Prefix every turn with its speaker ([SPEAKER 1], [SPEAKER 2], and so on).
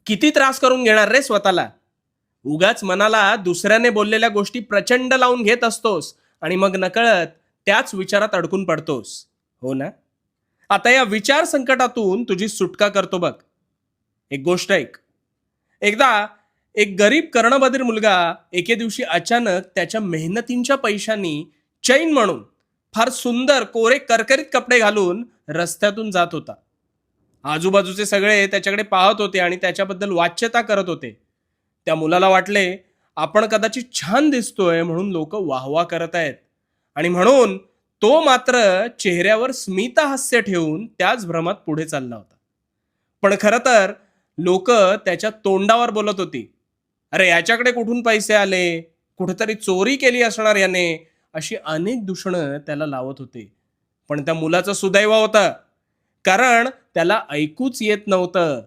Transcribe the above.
[SPEAKER 1] किती त्रास करून घेणार रे स्वतःला? उगाच मनाला दुसऱ्याने बोललेल्या गोष्टी प्रचंड लावून घेत असतोस आणि मग नकळत त्याच विचारात अडकून पडतोस. हो ना? आता या विचार संकटातून तुझी सुटका करतो बघ. एक गोष्ट ऐक. एकदा एक गरीब कर्णबधीर मुलगा एके दिवशी अचानक त्याच्या मेहनतींच्या पैशांनी चैन म्हणून फार सुंदर कोरे करकरीत कपडे घालून रस्त्यातून जात होता. आजूबाजूचे सगळे त्याच्याकडे पाहत होते आणि त्याच्याबद्दल वाच्यता करत होते. त्या मुलाला वाटले आपण कदाचित छान दिसतोय म्हणून लोक वाहवा करत आहेत, आणि म्हणून तो मात्र चेहऱ्यावर स्मितहास्य ठेवून त्याच भ्रमात पुढे चालला होता. पण खरं तर लोक त्याच्या तोंडावर बोलत होती, अरे याच्याकडे कुठून पैसे आले, कुठेतरी चोरी केली असणार याने, अशी अनेक दूषणं त्याला लावत होते. पण त्या मुलाचं सुदैव होतं, कारण त्याला ऐकूच येत नव्हतं.